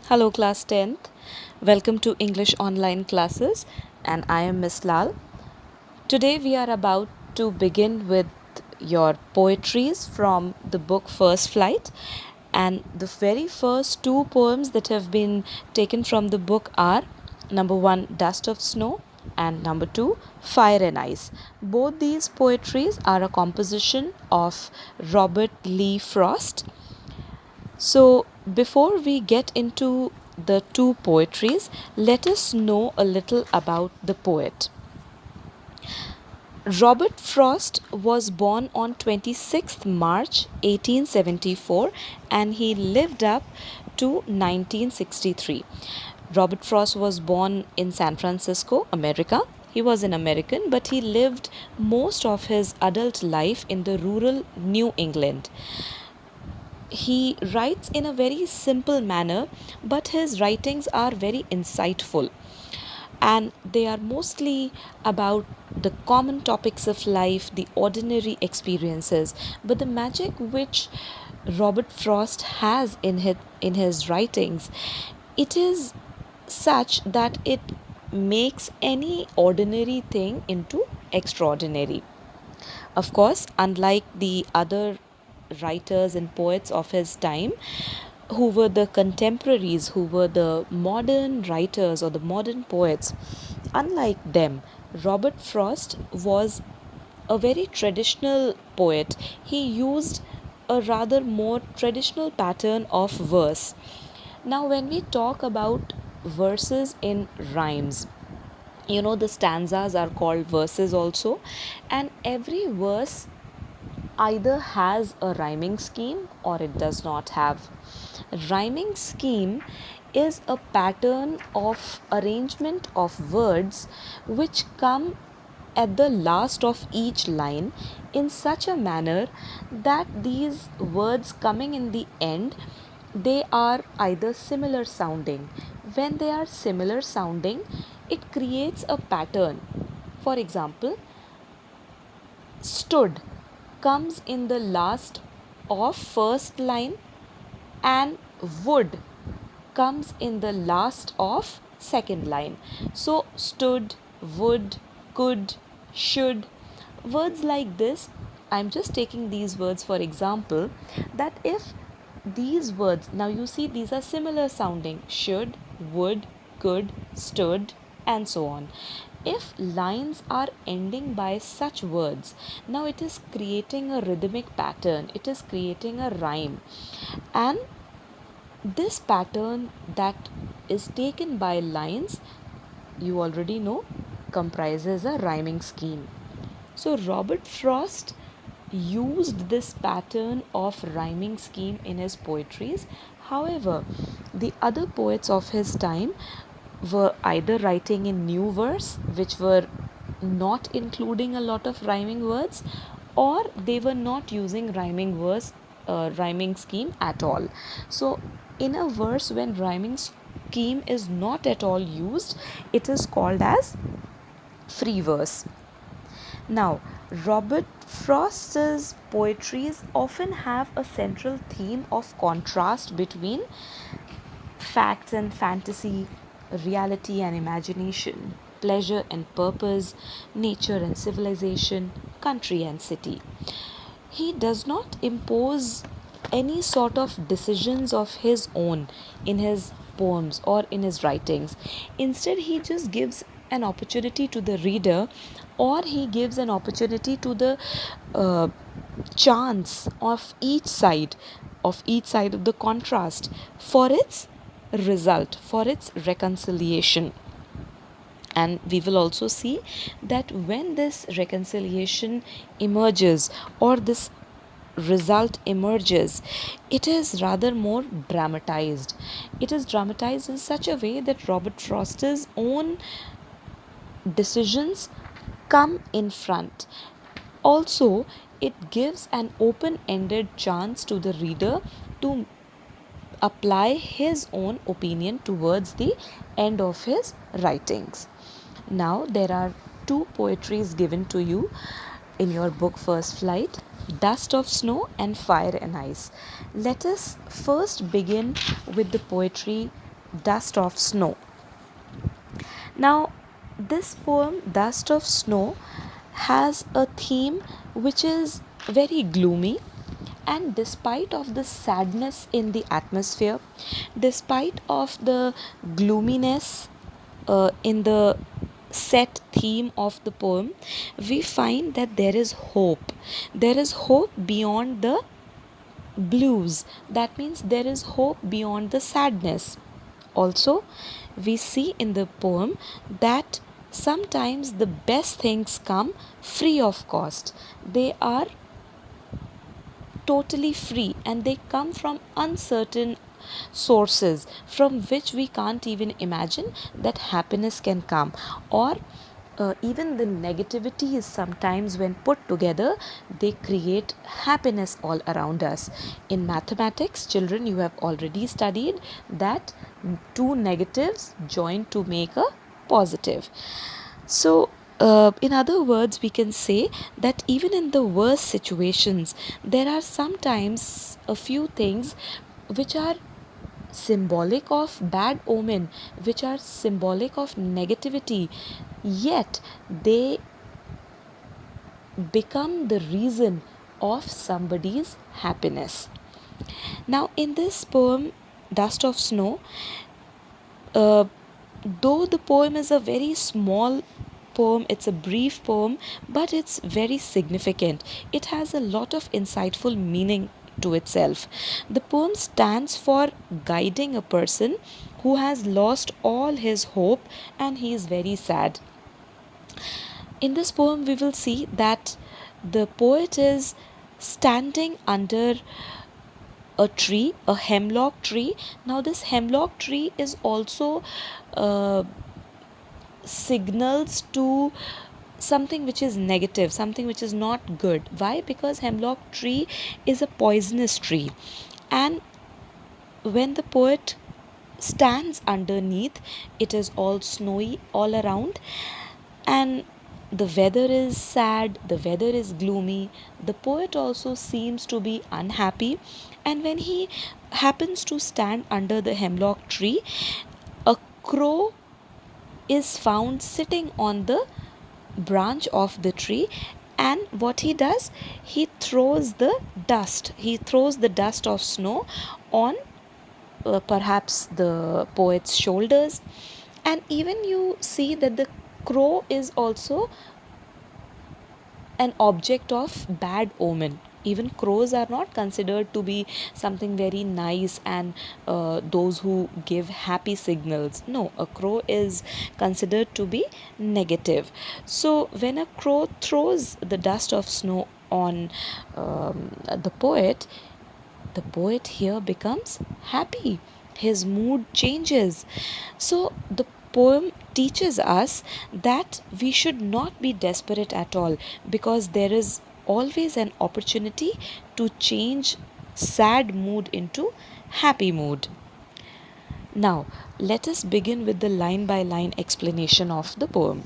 Hello, class 10th. Welcome to English online classes, and I am Miss Lal. Today, we are about to begin with your poetries from the book First Flight. And the very first two poems that have been taken from the book are number one, Dust of Snow, and number two, Fire and Ice. Both these poetries are a composition of Robert Lee Frost. So, before we get into the two poetries, let us know a little about the poet. Robert Frost was born on 26th March 1874 and he lived up to 1963. Robert Frost was born in San Francisco, America. He was an American, but he lived most of his adult life in the rural New England. He writes in a very simple manner, but his writings are very insightful and they are mostly about the common topics of life, the ordinary experiences. But the magic which Robert Frost has in his writings, it is such that it makes any ordinary thing into extraordinary. Of course, unlike the other writers and poets of his time, who were the contemporaries, who were the modern writers or the modern poets, unlike them, Robert Frost was a very traditional poet. He used a rather more traditional pattern of verse. Now, when we talk about verses in rhymes, the stanzas are called verses also, and every verse either has a rhyming scheme or it does not have. Rhyming scheme is a pattern of arrangement of words which come at the last of each line in such a manner that these words coming in the end, they are either similar sounding. When they are similar sounding, it creates a pattern. For example, stood comes in the last of first line and would comes in the last of second line. So stood, would, could, should, words like this, I'm just taking these words for example, that if these words, now you see these are similar sounding, should, would, could, stood, and so on. If lines are ending by such words, now it is creating a rhythmic pattern, it is creating a rhyme, and this pattern that is taken by lines, you already know, comprises a rhyming scheme. So Robert Frost used this pattern of rhyming scheme in his poetries. However, the other poets of his time were either writing in new verse, which were not including a lot of rhyming words, or they were not using rhyming scheme at all. So in a verse, when rhyming scheme is not at all used, it is called as free verse. Now, Robert Frost's poetries often have a central theme of contrast between facts and fantasy, reality and imagination, pleasure and purpose, nature and civilization, country and city. He does not impose any sort of decisions of his own in his poems or in his writings. Instead, he just gives an opportunity to the reader, or he gives an opportunity to the uh, chance of each side of the contrast for its result, for its reconciliation. And we will also see that when this reconciliation emerges or this result emerges, it is rather more dramatized. It is dramatized in such a way that Robert Frost's own decisions come in front. Also, it gives an open ended chance to the reader to apply his own opinion towards the end of his writings. Now, there are two poetries given to you in your book First Flight: Dust of Snow and Fire and Ice. Let us first begin with the poetry Dust of Snow. Now, this poem, Dust of Snow, has a theme which is very gloomy, and despite of the sadness in the atmosphere, despite of the gloominess in the set theme of the poem, we find that there is hope. There is hope beyond the blues. That means there is hope beyond the sadness. Also, we see in the poem that sometimes the best things come free of cost. They are totally free and they come from uncertain sources from which we can't even imagine that happiness can come, or even the negativity is sometimes when put together they create happiness all around us. In mathematics, children, you have already studied that two negatives join to make a positive. So, in other words, we can say that even in the worst situations, there are sometimes a few things which are symbolic of bad omen, which are symbolic of negativity, yet they become the reason of somebody's happiness. Now, in this poem, Dust of Snow, uh, though the poem is a very small poem, it's a brief poem, but it's very significant. It has a lot of insightful meaning to itself. The poem stands for guiding a person who has lost all his hope and he is very sad. In this poem, we will see that the poet is standing under a tree, a hemlock tree. Now, this hemlock tree is also uh, signals to something which is negative, something which is not good. Why? Because hemlock tree is a poisonous tree, and when the poet stands underneath, it is all snowy all around, and the weather is sad, the weather is gloomy. The poet also seems to be unhappy, and when he happens to stand under the hemlock tree, a crow is found sitting on the branch of the tree, and what he does, he throws the dust of snow on perhaps the poet's shoulders. And even you see that the crow is also an object of bad omen. Even crows are not considered to be something very nice and those who give happy signals. No, a crow is considered to be negative. So, when a crow throws the dust of snow on the poet here becomes happy. His mood changes. So, the poem teaches us that we should not be desperate at all, because there is always an opportunity to change sad mood into happy mood. Now, let us begin with the line by line explanation of the poem.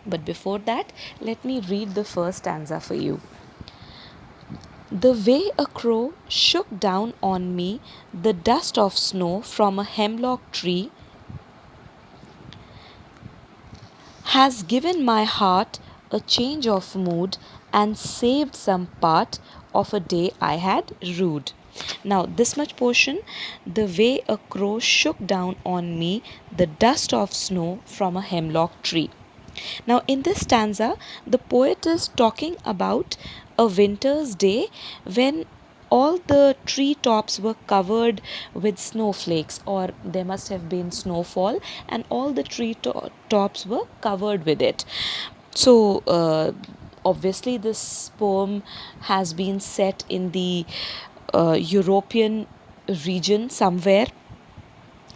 But before that, let me read the first stanza for you. The way a crow shook down on me the dust of snow from a hemlock tree has given my heart a change of mood and saved some part of a day I had rued. Now, this much portion, the way a crow shook down on me the dust of snow from a hemlock tree. Now, in this stanza, the poet is talking about a winter's day when all the tree tops were covered with snowflakes, or there must have been snowfall, and all the tops were covered with it. So, obviously, this poem has been set in the European region somewhere,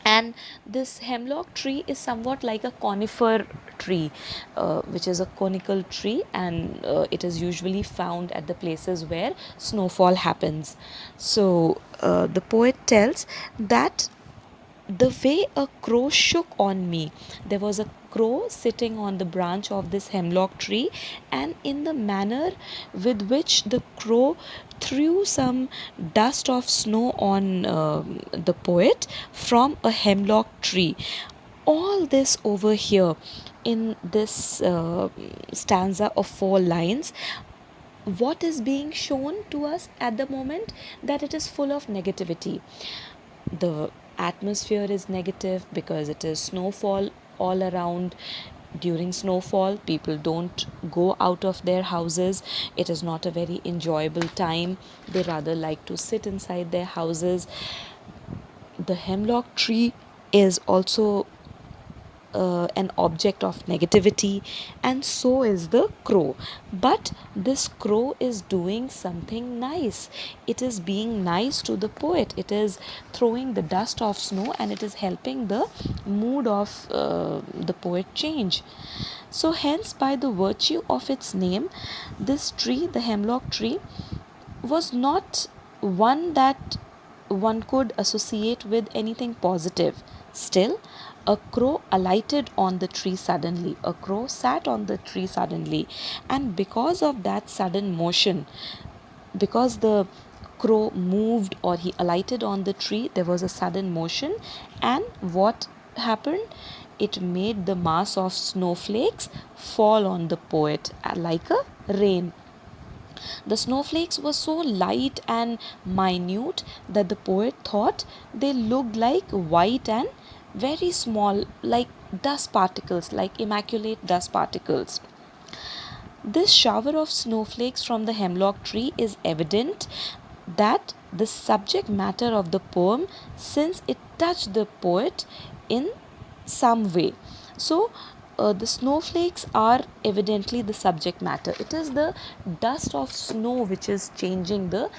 and this hemlock tree is somewhat like a conifer tree, which is a conical tree, and it is usually found at the places where snowfall happens. So the poet tells that the way a crow shook on me, there was a crow sitting on the branch of this hemlock tree, and in the manner with which the crow threw some dust of snow on the poet from a hemlock tree. All this over here in this stanza of 4 lines, what is being shown to us at the moment? That it is full of negativity. The atmosphere is negative because it is snowfall all around. During snowfall, people don't go out of their houses. It is not a very enjoyable time. They rather like to sit inside their houses. The hemlock tree is also an object of negativity, and so is the crow. But this crow is doing something nice. It is being nice to the poet. It is throwing the dust of snow, and it is helping the mood of the poet change. So, hence, by the virtue of its name, this tree, the hemlock tree, was not one that one could associate with anything positive. Still, a crow alighted on the tree suddenly. A crow sat on the tree suddenly. And because of that sudden motion, because the crow moved or he alighted on the tree, there was a sudden motion. And what happened? It made the mass of snowflakes fall on the poet like a rain. The snowflakes were so light and minute that the poet thought they looked like white and very small, like dust particles, like immaculate dust particles. This shower of snowflakes from the hemlock tree is evident that the subject matter of the poem, since it touched the poet in some way. So, the snowflakes are evidently the subject matter. It is the dust of snow which is changing the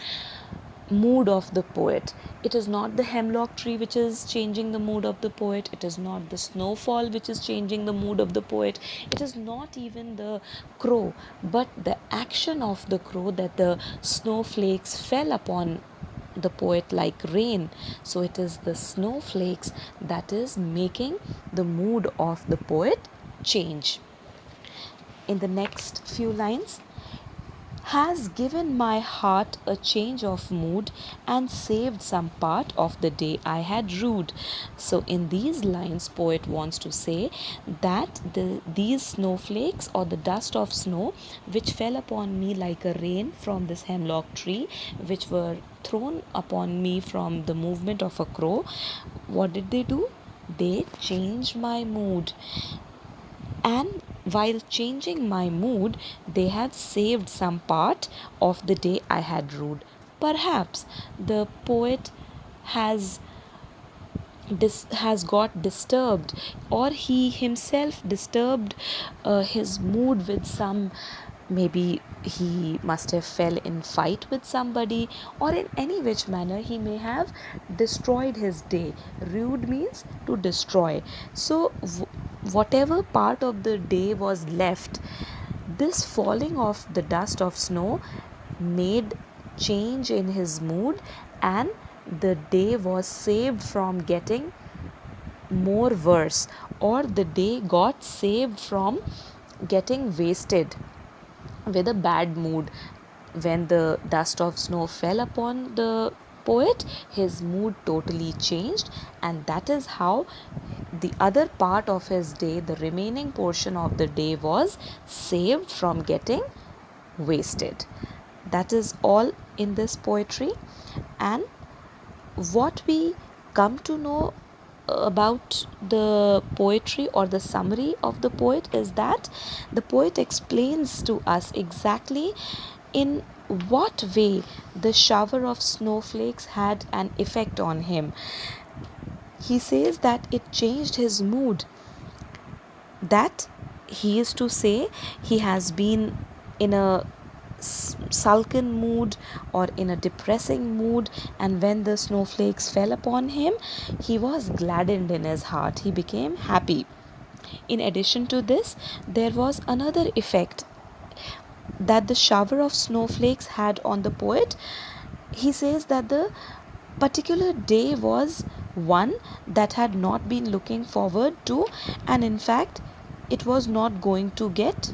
mood of the poet. It is not the hemlock tree which is changing the mood of the poet. It is not the snowfall which is changing the mood of the poet. It is not even the crow, but the action of the crow, that the snowflakes fell upon the poet like rain. So it is the snowflakes that is making the mood of the poet change. In the next few lines, has given my heart a change of mood and saved some part of the day I had rued. So in these lines, poet wants to say that these snowflakes or the dust of snow which fell upon me like a rain from this hemlock tree, which were thrown upon me from the movement of a crow, what did they do? They changed my mood. And while changing my mood, they had saved some part of the day I had rued. Perhaps the poet has has got disturbed, or he himself disturbed his mood with some, maybe he must have fell in fight with somebody, or in any which manner he may have destroyed his day. Rude means to destroy. So whatever part of the day was left, this falling of the dust of snow made change in his mood, and the day was saved from getting more worse, or the day got saved from getting wasted with a bad mood. When the dust of snow fell upon the poet, his mood totally changed, and that is how the other part of his day, the remaining portion of the day, was saved from getting wasted. That is all in this poetry. And what we come to know about the poetry, or the summary of the poet, is that the poet explains to us exactly in what way the shower of snowflakes had an effect on him. He says that it changed his mood, that he is to say he has been in a sulken mood or in a depressing mood, and when the snowflakes fell upon him, he was gladdened in his heart, he became happy. In addition to this, there was another effect that the shower of snowflakes had on the poet. He says that the particular day was one that had not been looking forward to, and in fact it was not going to get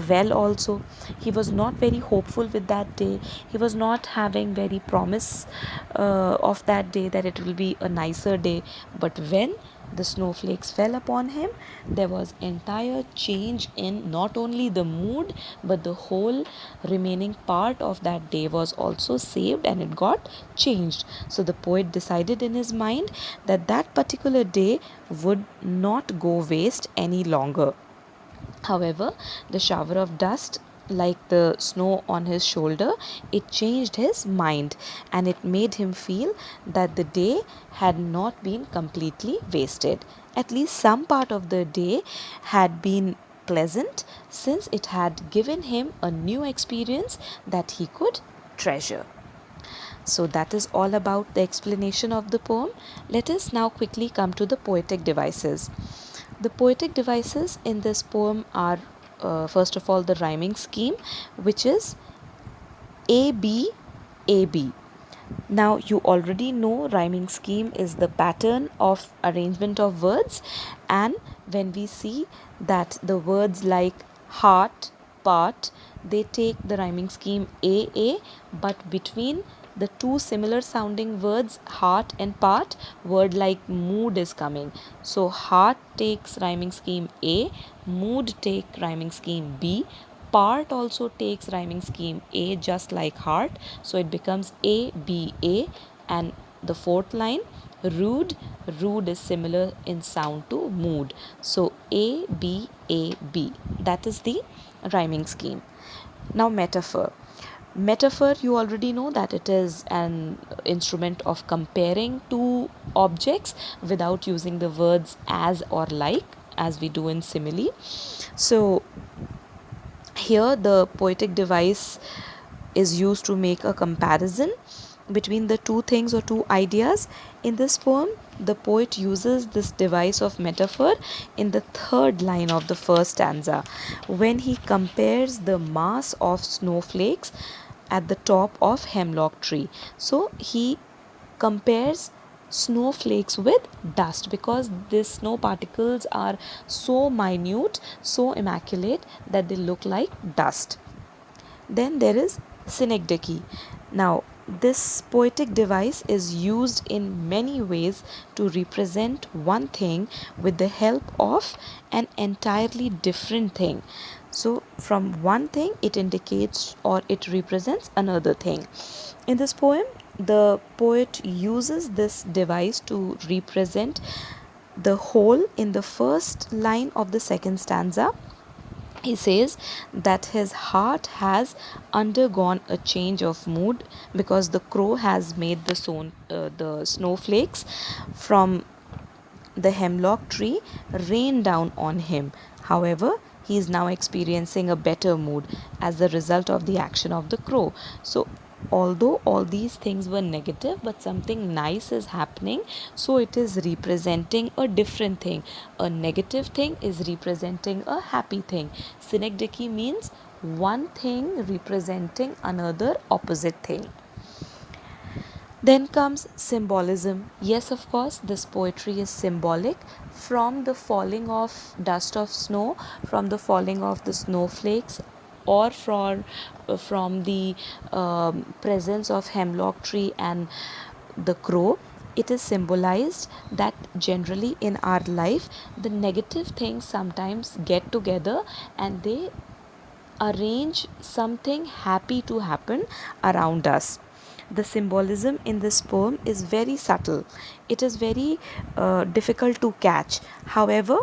well also. He was not very hopeful with that day. He was not having very promise of that day, that it will be a nicer day. But when the snowflakes fell upon him, there was entire change in not only the mood, but the whole remaining part of that day was also saved, and it got changed. So the poet decided in his mind that that particular day would not go waste any longer. However, the shower of dust, like the snow on his shoulder, it changed his mind, and it made him feel that the day had not been completely wasted. At least some part of the day had been pleasant, since it had given him a new experience that he could treasure. So that is all about the explanation of the poem. Let us now quickly come to the poetic devices. The poetic devices in this poem are, first of all, the rhyming scheme, which is A B A B. Now, you already know rhyming scheme is the pattern of arrangement of words, and when we see that the words like heart, part, they take the rhyming scheme A, but between the two similar sounding words heart and part, word like mood is coming. So heart takes rhyming scheme A, mood take rhyming scheme B, part also takes rhyming scheme A just like heart, so it becomes A B A. And the fourth line, rude, rude is similar in sound to mood, so A B A B, that is the rhyming scheme. Now metaphor. Metaphor, you already know that it is an instrument of comparing two objects without using the words as or like, as we do in simile. So here the poetic device is used to make a comparison between the two things or two ideas. In this poem, the poet uses this device of metaphor in the third line of the first stanza, when he compares the mass of snowflakes at the top of hemlock tree. So he compares snowflakes with dust, because these snow particles are so minute, so immaculate, that they look like dust. Then there is synecdoche. Now, this poetic device is used in many ways to represent one thing with the help of an entirely different thing. So, from one thing, it indicates or it represents another thing. In this poem, the poet uses this device to represent the whole in the first line of the second stanza. He says that his heart has undergone a change of mood because the crow has made the snowflakes from the hemlock tree rain down on him. However, he is now experiencing a better mood as a result of the action of the crow. So, although all these things were negative, but something nice is happening, so it is representing a different thing. A negative thing is representing a happy thing. Synecdoche means one thing representing another opposite thing. Then comes symbolism. Yes, of course, this poetry is symbolic. From the falling of dust of snow, from the falling of the snowflakes, or from the presence of hemlock tree and the crow, it is symbolized that generally in our life, the negative things sometimes get together and they arrange something happy to happen around us. The symbolism in this poem is very subtle. It is very difficult to catch. However,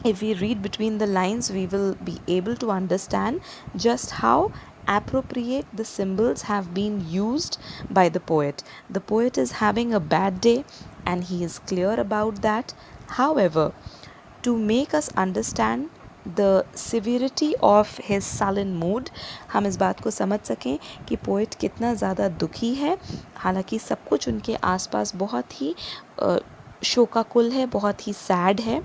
if we read between the lines, we will be able to understand just how appropriate the symbols have been used by the poet. The poet is having a bad day and he is clear about that. However, to make us understand the severity of his sullen mood, हम इस बात को समझ सकें कि poet कितना ज़्यादा दुखी है, हालांकि सब कुछ उनके आसपास बहुत ही शोकाकुल है, बहुत ही सैड है.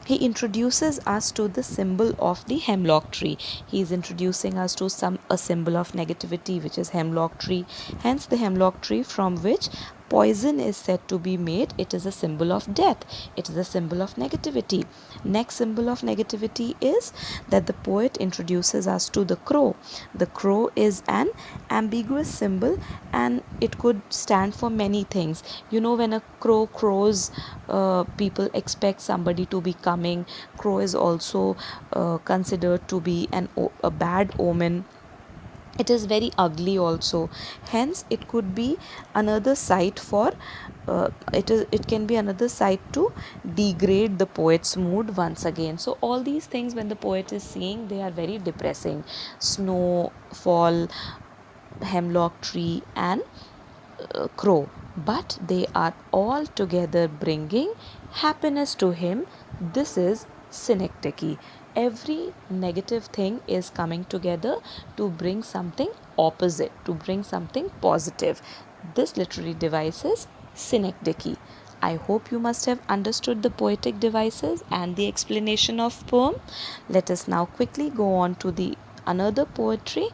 He introduces us to the symbol of the hemlock tree. He is introducing us to a symbol of negativity, which is hemlock tree. Hence the hemlock tree from which poison is said to be made, it is a symbol of death, it is a symbol of negativity. Next symbol of negativity is that the poet introduces us to the crow. The crow is an ambiguous symbol and it could stand for many things. You know, when a crow crows, people expect somebody to be coming. Crow is also considered to be a bad omen. It is very ugly also, hence it could be another site for it can be another site to degrade the poet's mood once again. So all these things, when the poet is seeing, they are very depressing. Snow fall, hemlock tree, and crow, but they are all together bringing happiness to him. This is synecdoche. Every negative thing is coming together to bring something opposite, to bring something positive. This literary device is synecdoche. I hope you must have understood the poetic devices and the explanation of poem. Let us now quickly go on to the another poetry,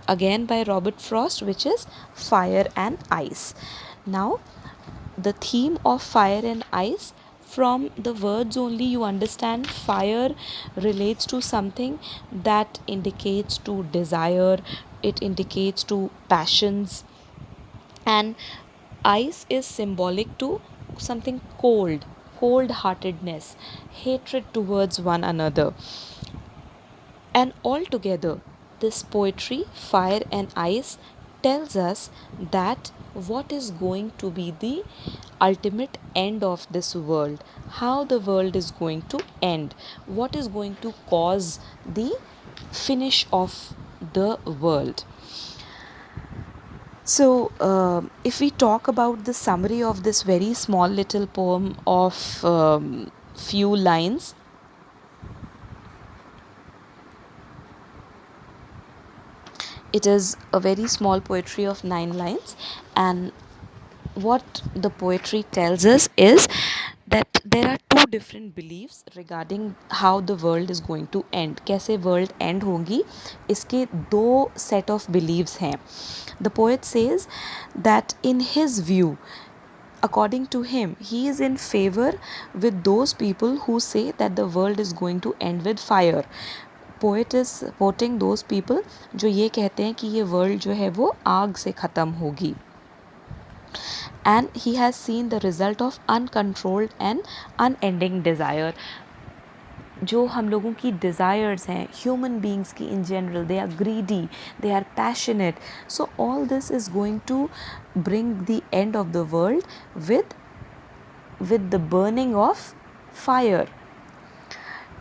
again by Robert Frost, which is Fire and Ice. Now, the theme of fire and ice, from the words only you understand fire relates to something that indicates to desire, it indicates to passions, and ice is symbolic to something cold, cold heartedness, hatred towards one another. And altogether, this poetry, Fire and Ice, tells us that what is going to be the ultimate end of this world, how the world is going to end, what is going to cause the finish of the world. So, if we talk about the summary of this very small little poem of few lines, it is a very small poetry of 9 lines, and what the poetry tells us is that there are two different beliefs regarding how the world is going to end. कैसे world end होगी, इसके दो set of beliefs हैं. The poet says that in his view, according to him, he is in favor with those people who say that the world is going to end with fire. Poet is supporting those people जो ये कहते हैं कि ये world जो है वो आग से ख़त्म होगी. And he has seen the result of uncontrolled and unending desire. जो हम लोगों की desires हैं, human beings की in general, they are greedy, they are passionate. So all this is going to bring the end of the world with the burning of fire.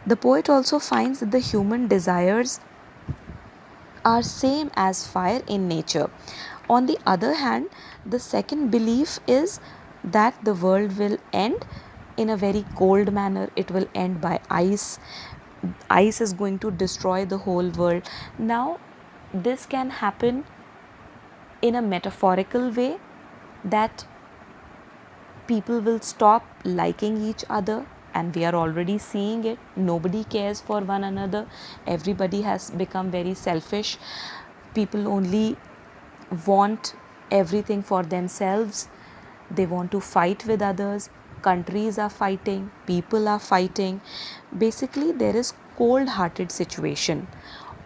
The poet also finds that the human desires are same as fire in nature. On the other hand, the second belief is that the world will end in a very cold manner. It will end by ice. Ice is going to destroy the whole world. Now, this can happen in a metaphorical way, that people will stop liking each other, and we are already seeing it. Nobody cares for one another. Everybody has become very selfish. People only want everything for themselves. They want to fight with others. Countries are fighting, people are fighting. Basically, there is cold hearted situation.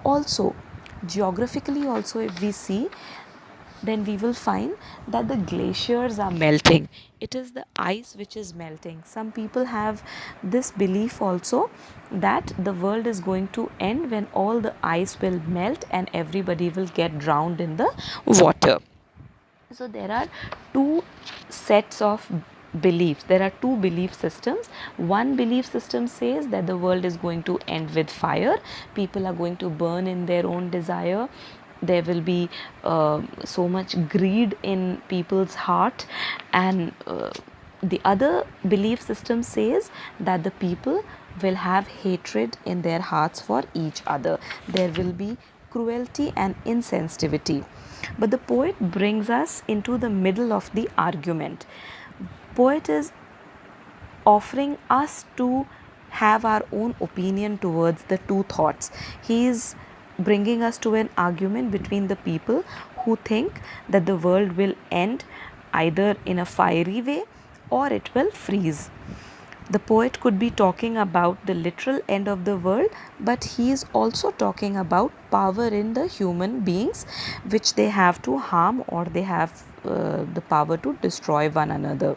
Also, geographically also, if we see, then we will find that the glaciers are melting. It is the ice which is melting. Some people have this belief also that the world is going to end when all the ice will melt and everybody will get drowned in the water. So there are two sets of beliefs. There are two belief systems. One belief system says that the world is going to end with fire. People are going to burn in their own desire. There will be so much greed in people's heart, and the other belief system says that the people will have hatred in their hearts for each other. There will be cruelty and insensitivity. But the poet brings us into the middle of the argument. Poet is offering us to have our own opinion towards the two thoughts. He is bringing us to an argument between the people who think that the world will end either in a fiery way or it will freeze. The poet could be talking about the literal end of the world, but he is also talking about power in the human beings, which they have to harm or they have the power to destroy one another.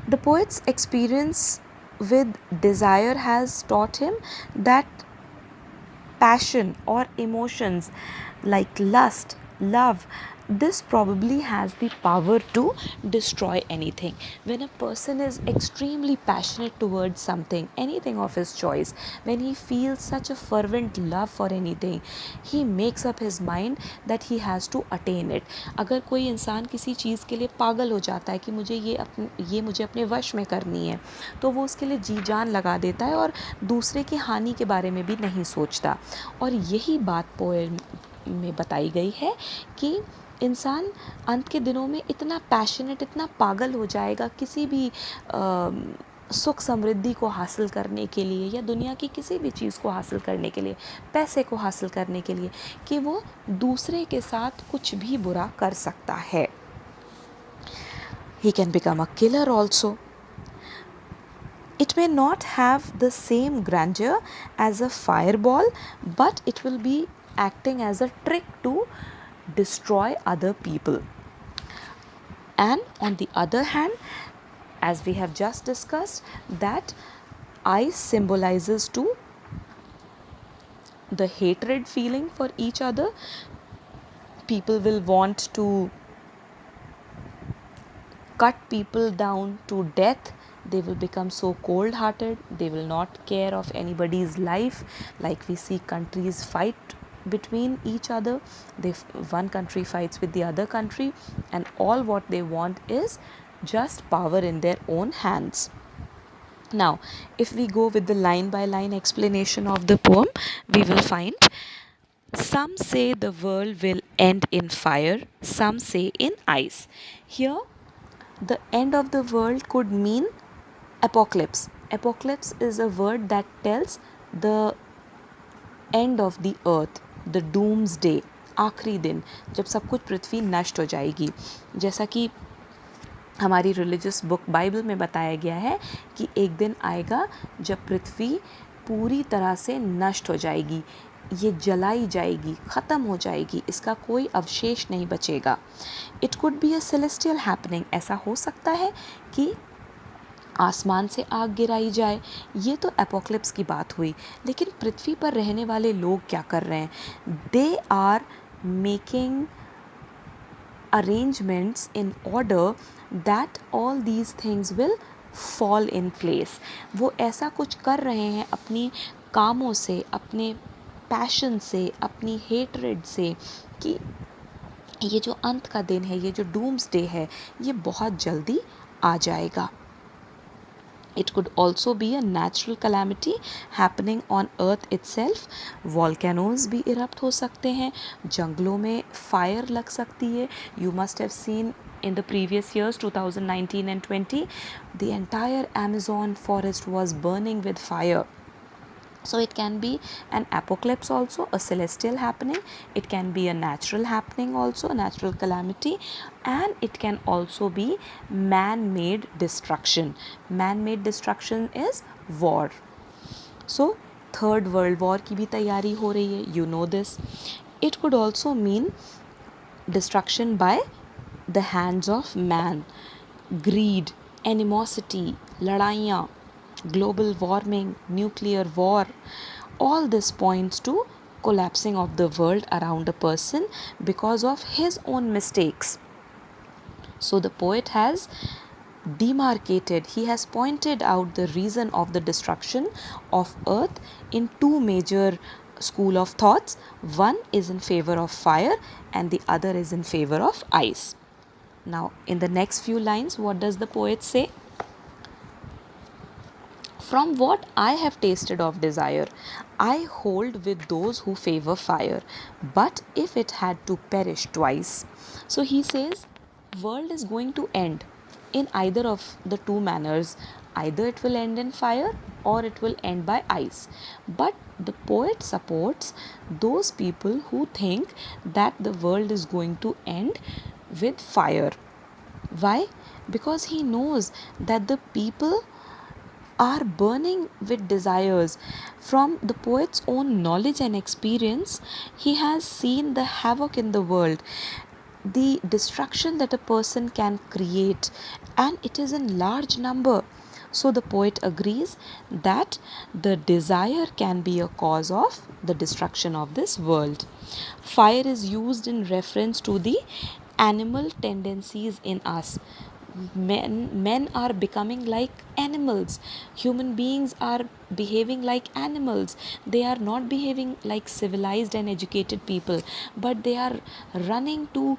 The poet's experience with desire has taught him that passion or emotions like lust, love, this probably has the power to destroy anything. When a person is extremely passionate towards something, anything of his choice, when he feels such a fervent love for anything, he makes up his mind that he has to attain it. अगर कोई इंसान किसी चीज़ के लिए पागल हो जाता है कि ये मुझे अपने वश में करनी है, तो वो उसके लिए जी जान लगा देता है और दूसरे की हानि के बारे में भी नहीं सोचता। और यही बात पोएम में बताई गई है कि इंसान अंत के दिनों में इतना पैशनेट, इतना पागल हो जाएगा किसी भी सुख समृद्धि को हासिल करने के लिए या दुनिया की किसी भी चीज़ को हासिल करने के लिए, पैसे को हासिल करने के लिए, कि वो दूसरे के साथ कुछ भी बुरा कर सकता है. He can become a killer also. It may not have the same grandeur as a fireball, but it will be acting as a trick to destroy other people. And on the other hand, as we have just discussed, that ice symbolizes to the hatred feeling for each other. People will want to cut people down to death. They will become so cold hearted, they will not care of anybody's life, like we see countries fight between each other. One country fights with the other country, and all what they want is just power in their own hands. Now, if we go with the line by line explanation of the poem, we will find some say the world will end in fire, some say in ice. Here, the end of the world could mean apocalypse. Apocalypse is a word that tells the end of the earth, the doomsday, आखिरी दिन, जब सब कुछ पृथ्वी नष्ट हो जाएगी. जैसा कि हमारी रिलीजियस बुक बाइबल में बताया गया है कि एक दिन आएगा जब पृथ्वी पूरी तरह से नष्ट हो जाएगी, ये जलाई जाएगी, ख़त्म हो जाएगी, इसका कोई अवशेष नहीं बचेगा. It could be a celestial happening. ऐसा हो सकता है कि आसमान से आग गिराई जाए. ये तो एपोक्लिप्स की बात हुई. लेकिन पृथ्वी पर रहने वाले लोग क्या कर रहे हैं? They are making arrangements in order that all these things will fall in place. वो ऐसा कुछ कर रहे हैं अपनी कामों से, अपने पैशन से, अपनी हेटरेड से, कि ये जो अंत का दिन है, ये जो डूम्सडे है, ये बहुत जल्दी आ जाएगा. It could also be a natural calamity happening on earth itself. Volcanoes भी erupt हो सकते हैं, जंगलों में fire लग सकती है. You must have seen in the previous years 2019 and 20, the entire Amazon forest was burning with fire. So it can be an apocalypse also, a celestial happening. It can be a natural happening also, a natural calamity. And it can also be man-made destruction. Man-made destruction is war. So Third World War की भी तैयारी हो रही है. You know this. It could also mean destruction by the hands of man. Greed, animosity, लड़ाइयाँ, global warming, nuclear war, all this points to collapsing of the world around a person because of his own mistakes. So the poet has demarcated, he has pointed out the reason of the destruction of earth in two major school of thoughts. One is in favor of fire and the other is in favor of ice. Now in the next few lines, what does the poet say? From what I have tasted of desire, I hold with those who favor fire. But if it had to perish twice. So he says, world is going to end in either of the two manners. Either it will end in fire or it will end by ice. But the poet supports those people who think that the world is going to end with fire. Why? Because he knows that the people are burning with desires. From the poet's own knowledge and experience, he has seen the havoc in the world, the destruction that a person can create, and it is in large number. So the poet agrees that the desire can be a cause of the destruction of this world. Fire is used in reference to the animal tendencies in us. Men are becoming like animals. Human beings are behaving like animals. They are not behaving like civilized and educated people, but they are running to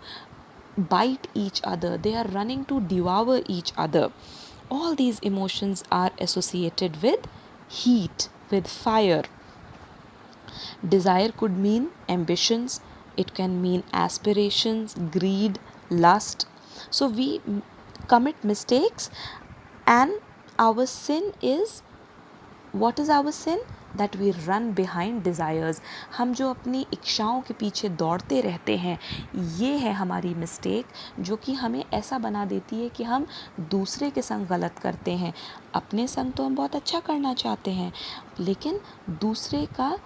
bite each other, they are running to devour each other. All these emotions are associated with heat, with fire. Desire could mean ambitions, it can mean aspirations, greed, lust. So we commit mistakes, and our sin is, what is our sin? That we run behind desires. हम जो अपनी इच्छाओं के पीछे दौड़ते रहते हैं, ये है हमारी मिस्टेक, जो कि हमें ऐसा बना देती है कि हम दूसरे के संग गलत करते हैं. अपने संग तो हम बहुत अच्छा करना चाहते हैं, लेकिन दूसरे का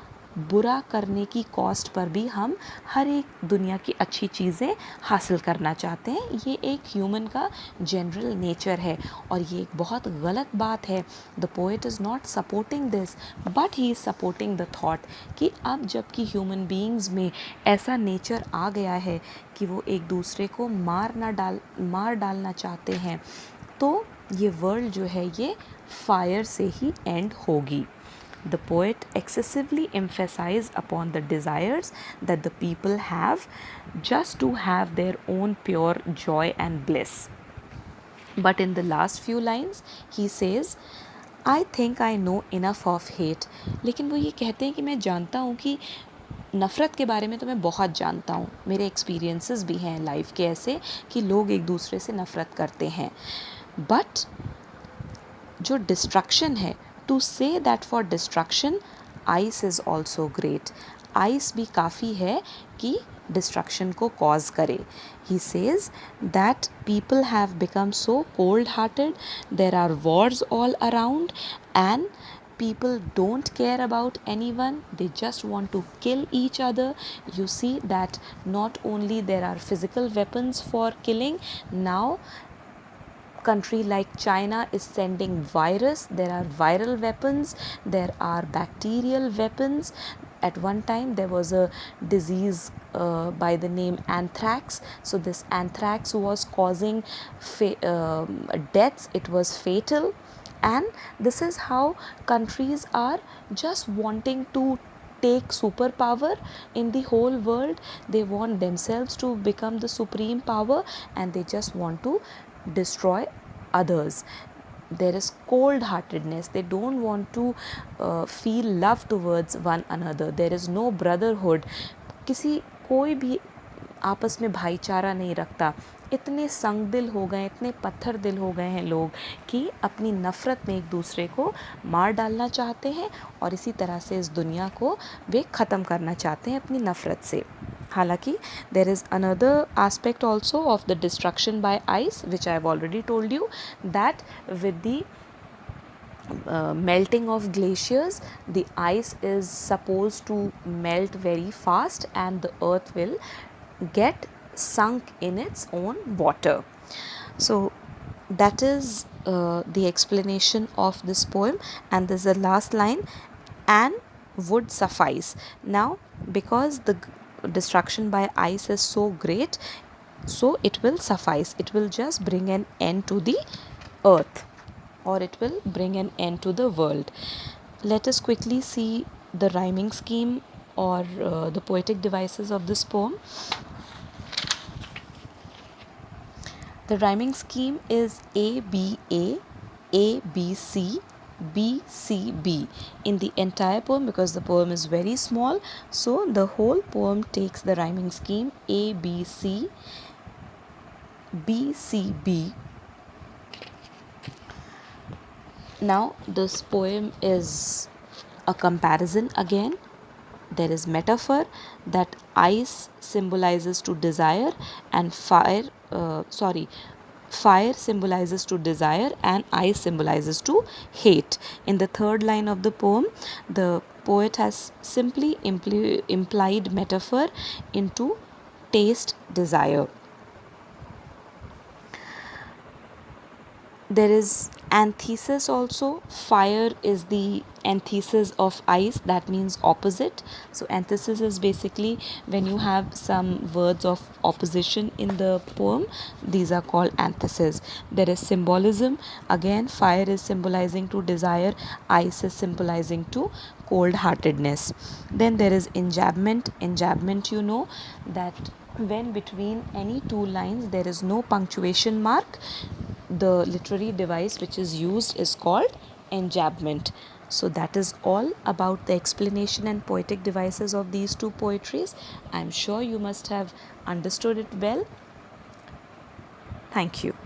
बुरा करने की कॉस्ट पर भी हम हर एक दुनिया की अच्छी चीज़ें हासिल करना चाहते हैं. ये एक ह्यूमन का जनरल नेचर है, और ये एक बहुत गलत बात है. The poet is not supporting this, but he is supporting the thought कि अब जबकि ह्यूमन बीइंग्स में ऐसा नेचर आ गया है कि वो एक दूसरे को मार डालना चाहते हैं, तो ये वर्ल्ड जो है ये फायर से ही एंड होगी. The poet excessively emphasized upon the desires that the people have just to have their own pure joy and bliss. But in the last few lines, he says, I think I know enough of hate. लेकिन वो ये कहते हैं कि मैं जानता हूँ कि नफ़रत के बारे में तो मैं बहुत जानता हूँ. मेरे एक्सपीरियंसेस भी हैं लाइफ के ऐसे कि लोग एक दूसरे से नफ़रत करते हैं. बट जो डिस्ट्रक्शन है, to say that for destruction ice is also great. Ice भी काफ़ी है कि डिस्ट्रक्शन को कॉज करे. He says that people have become so cold hearted, there are wars all around, and people don't care about anyone, they just want to kill each other. You see that not only there are physical weapons for killing, now country like China is sending virus. There are viral weapons, there are bacterial weapons. At one time there was a disease by the name anthrax. So this anthrax was causing deaths, it was fatal. And this is how countries are just wanting to take superpower in the whole world. They want themselves to become the supreme power, and they just want to destroy others. There is cold heartedness, they don't want to feel love towards one another. There is no brotherhood. किसी कोई भी आपस में भाईचारा नहीं रखता. इतने संग दिल हो गए, इतने पत्थर दिल हो गए हैं लोग कि अपनी नफ़रत में एक दूसरे को मार डालना चाहते हैं, और इसी तरह से इस दुनिया को वे ख़त्म करना चाहते हैं अपनी नफ़रत से. हालांकि there is another aspect also of the destruction by ice, which I have already told you, that with the melting of glaciers, the ice is supposed to melt very fast and the earth will get sunk in its own water. So that is the explanation of this poem. And this is the last line, and would suffice. Now because the destruction by ice is so great, so it will suffice, it will just bring an end to the earth, or it will bring an end to the world. Let us quickly see the rhyming scheme or the poetic devices of this poem. The rhyming scheme is ABA, ABC, BCB in the entire poem, because the poem is very small. So the whole poem takes the rhyming scheme ABC, BCB. Now this poem is a comparison again. there is metaphor that ice symbolizes to desire and fire symbolizes to desire and ice symbolizes to hate. In the third line of the poem, the poet has simply implied metaphor into taste desire. There is antithesis also. Fire is the antithesis of ice, that means opposite. So antithesis is basically when you have some words of opposition in the poem, these are called antithesis. There is symbolism. Again, fire is symbolizing to desire, ice is symbolizing to cold heartedness. Then there is enjambment. Enjambment, you know that when between any two lines there is no punctuation mark, the literary device which is used is called enjambment. So that is all about the explanation and poetic devices of these two poetries. I'm sure you must have understood it well. Thank you.